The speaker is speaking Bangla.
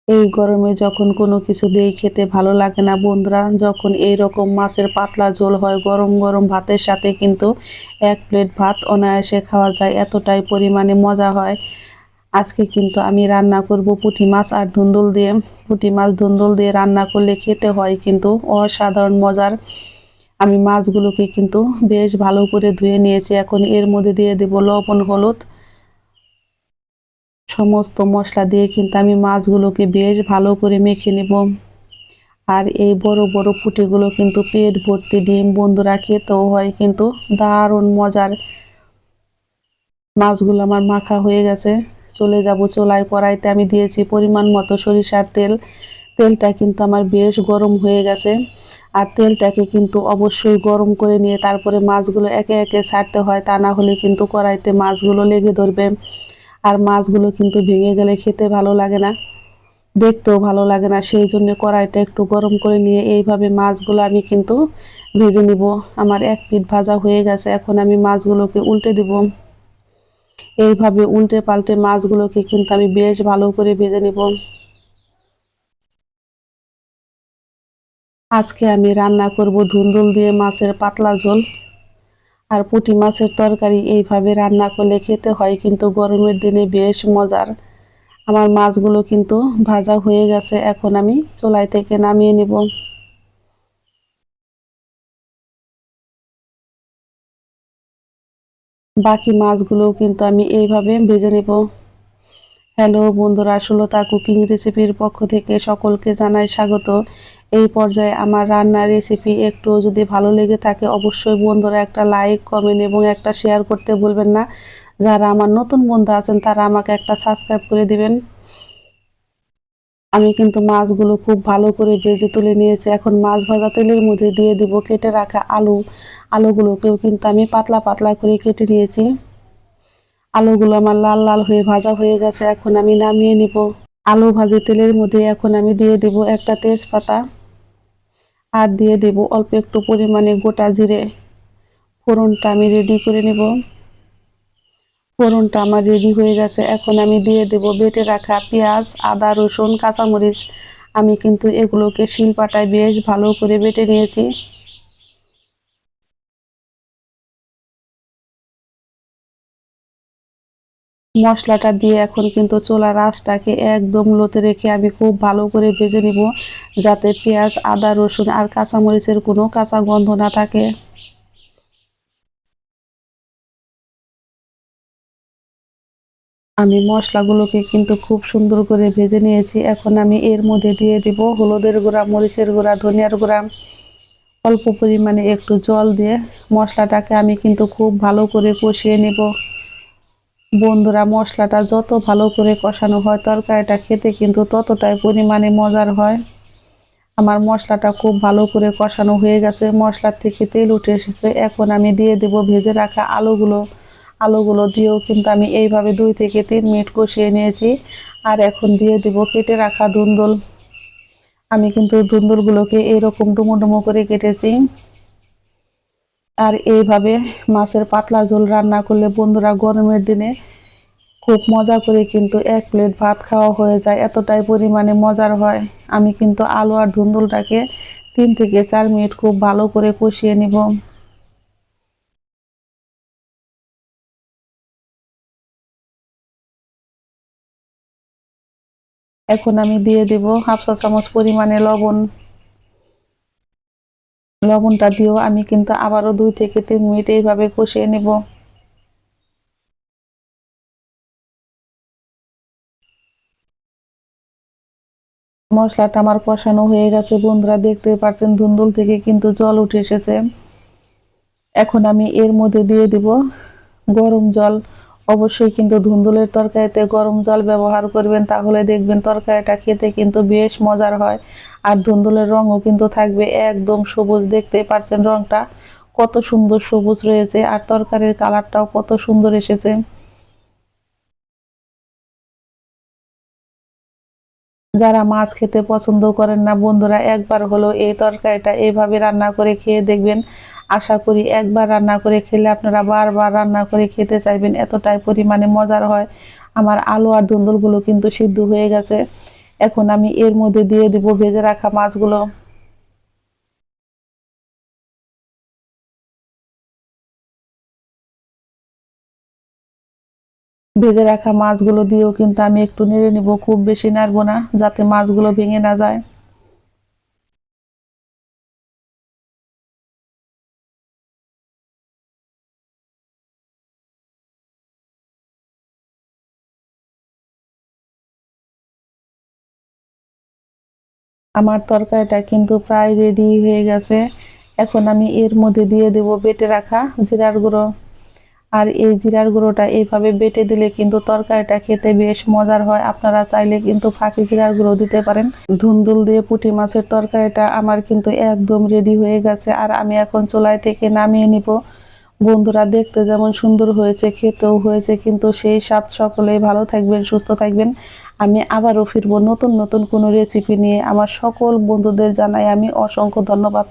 এই গরমে যখন কোনো কিছু দিয়ে খেতে ভালো লাগে না বন্ধুরা, যখন এইরকম মাছের পাতলা ঝোল হয় গরম গরম ভাতের সাথে কিন্তু এক প্লেট ভাত অনায়াসে খাওয়া যায়, এতটাই পরিমাণে মজা হয়। আজকে কিন্তু আমি রান্না করব পুঁটি মাছ আর ধুন্দুল দিয়ে। পুঁটি মাছ ধুন্দুল দিয়ে রান্না করলে খেতে হয় কিন্তু অসাধারণ মজার। আমি মাছগুলোকে কিন্তু বেশ ভালো করে ধুয়ে নিয়েছি। এখন এর মধ্যে দিয়ে দেব লবণ, হলুদ, সমস্ত মশলা দিয়ে কিন্তু আমি মাছগুলোকে বেশ ভালো করে মেখে নেব। আর এই বড় বড় পুঁটিগুলো কিন্তু পেট ভর্তি ডিম বন্ধুরা, খেতেও হয় কিন্তু দারুণ মজার। মাছগুলো আমার মাখা হয়ে গেছে, চলে যাব চুলায়। কড়াইতে আমি দিয়েছি পরিমাণ মতো সরিষার তেল। তেলটা কিন্তু আমার বেশ গরম হয়ে গেছে। আর তেলটাকে কিন্তু অবশ্যই গরম করে নিয়ে তারপরে মাছগুলো একে একে ছাড়তে হয়, তা না হলে কিন্তু কড়াইতে মাছগুলো লেগে ধরবে। আর মাছগুলো কিন্তু ভেঙে গেলে খেতে ভালো লাগে না, দেখতেও ভালো লাগে না। সেই জন্য কড়াইটা একটু গরম করে নিয়ে এইভাবে মাছগুলো আমি কিন্তু ভেজে নিব। আমার এক পিঠ ভাজা হয়ে গেছে, এখন আমি মাছগুলোকে উল্টে দিব। এইভাবে উল্টে পাল্টে মাছগুলোকে কিন্তু আমি বেশ ভালো করে ভেজে নেব। আজকে আমি রান্না করব ধুন্দুল দিয়ে মাছের পাতলা ঝোল আর পুঁটি মাছের তরকারি। এইভাবে রান্না করলে খেতে হয় কিন্তু গরমের দিনে বেশ মজার। আমার মাছগুলো কিন্তু ভাজা হয়ে গেছে, এখন আমি চুলাই থেকে নামিয়ে নেব। বাকি মাছগুলোও কিন্তু আমি এইভাবে ভেজে নেব। হ্যালো বন্ধুরা, সুলতা কুকিং রেসিপির পক্ষ থেকে সকলকে জানাই স্বাগত। এই পর্যায়ে আমার রান্নার রেসিপি একটু যদি ভালো লেগে থাকে অবশ্যই বন্ধুরা একটা লাইক, কমেন্ট এবং একটা শেয়ার করতে ভুলবেন না। যারা আমার নতুন বন্ধু আছেন তারা আমাকে একটা সাবস্ক্রাইব করে দিবেন। আমি কিন্তু মাছগুলো খুব ভালো করে ভেজে তুলে নিয়েছি। এখন মাছ ভাজা তেলের মধ্যে দিয়ে দেব কেটে রাখা আলু। আলুগুলোকেও কিন্তু আমি পাতলা পাতলা করে কেটে নিয়েছি। আলুগুলো আমার লাল লাল হয়ে ভাজা হয়ে গেছে, এখন আমি নামিয়ে নিব। আলু ভাজি তেলের মধ্যে এখন আমি দিয়ে দেব একটা তেজপাতা আর দিয়ে দেব অল্প একটু পরিমাণে গোটা জিরে। ফোড়নটা আমি রেডি করে নেব। ফোড়নটা আমার রেডি হয়ে গেছে, এখন আমি দিয়ে দেব বেটে রাখা পেঁয়াজ, আদা, রসুন, কাঁচামরিচ। আমি কিন্তু এগুলোকে শিলপাটায় বেশ ভালো করে বেটে নিয়েছি। মশলাটা দিয়ে এখন কিন্তু চুলার আঁচটাকে একদম লোতে রেখে আমি খুব ভালো করে ভেজে নিব, যাতে পেঁয়াজ, আদা, রসুন আর কাঁচামরিচের কোনো কাঁচা গন্ধ না থাকে। আমি মশলাগুলোকে কিন্তু খুব সুন্দর করে ভেজে নিয়েছি। এখন আমি এর মধ্যে দিয়ে দিব হলুদের গুঁড়া, মরিচের গুঁড়া, ধনিয়ার গুঁড়া, অল্প পরিমাণে একটু জল দিয়ে মশলাটাকে আমি কিন্তু খুব ভালো করে কষিয়ে নেব। বন্ধুরা, মশলাটা যত ভালো করে কষানো হয় তরকারিটা খেতে কিন্তু ততটাই পরিমাণে মজার হয়। আমার মশলাটা খুব ভালো করে কষানো হয়ে গেছে, মশলার থেকে তেল উঠে এসেছে। এখন আমি দিয়ে দেব ভেজে রাখা আলুগুলো। আলুগুলো দিয়েও কিন্তু আমি এইভাবে 2 থেকে 3 মিনিট কষিয়ে নিয়েছি। আর এখন দিয়ে দেব কেটে রাখা ধুন্দুল। আমি কিন্তু ধুন্দুলগুলোকে এরকম ডুমো ডুমো করে কেটেছি। আর এইভাবে মাছের পাতলা ঝোল রান্না করলে বন্ধুরা গরমের দিনে খুব মজা করে কিন্তু এক প্লেট ভাত খাওয়া হয়ে যায়, এতটাই পরিমাণে মজার হয়। আমি কিন্তু আলু আর ধুন্দুলটাকে 3 থেকে 4 মিনিট খুব ভালো করে কষিয়ে নিব। এখন আমি দিয়ে দেব হাফ চা চামচ পরিমাণে লবণ। লবণটা দিয়েও আমি কিন্তু আবারও 2 থেকে 3 মিনিট এইভাবে কষিয়ে নেব। মশলাটা আমার কষানো হয়ে গেছে বন্ধুরা, দেখতে পাচ্ছেন ধুন্দুল থেকে কিন্তু জল উঠে এসেছে। এখন আমি এর মধ্যে দিয়ে দিব গরম জল। অবশ্যই কিন্তু ধুন্দুলের তরকারিতে গরম জল ব্যবহার করবেন, তাহলে দেখবেন তরকারিটা খেতে কিন্তু বেশ মজার হয়। আর ধুন্দুলের রঙও কিন্তু থাকবে একদম সবুজ, দেখতে পাচ্ছেন রংটা কত সুন্দর সবুজ রয়েছে আর তরকারির কালারটাও কত সুন্দর এসেছে। যারা মাছ খেতে পছন্দ করেন না বন্ধুরা, একবার হলো এই তরকারিটা এইভাবে রান্না করে খেয়ে দেখবেন। আশা করি একবার রান্না করে খেলে আপনারা বারবার রান্না করে খেতে চাইবেন, এতটাই পরিমাণে মজার হয়। আমার আলু আর ধুন্দুলগুলো কিন্তু সিদ্ধ হয়ে গেছে। এখন আমি এর মধ্যে দিয়ে দিব ভেজে রাখা মাছগুলো। ভেজে রাখা মাছগুলো দিয়েও কিন্তু আমি একটু নেড়ে নিব, খুব বেশি নাড়বো না যাতে মাছগুলো ভেঙে না যায়। আমার তরকারিটা কিন্তু প্রায় রেডি হয়ে গেছে। এখন আমি এর মধ্যে দিয়ে দেব বেটে রাখা জিরার গুঁড়ো। আর এই জিরার গুঁড়োটা এইভাবে বেটে দিলে কিন্তু তরকারিটা খেতে বেশ মজার হয়। আপনারা চাইলে কিন্তু ফাঁকি জিরার গুঁড়ো দিতে পারেন। ধুন্দুল দিয়ে পুঁটি মাছের তরকারিটা আমার কিন্তু একদম রেডি হয়ে গেছে, আর আমি এখন চুলায় থেকে নামিয়ে নিব। বন্ধুরা, দেখতে যেমন সুন্দর হয়েছে, খেতেও হয়েছে কিন্তু সেই স্বাদ। সকলেই ভালো থাকবেন, সুস্থ থাকবেন। আমি আবারও ফিরবো নতুন নতুন কোনো রেসিপি নিয়ে। আমার সকল বন্ধুদের জানাই আমি অসংখ্য ধন্যবাদ।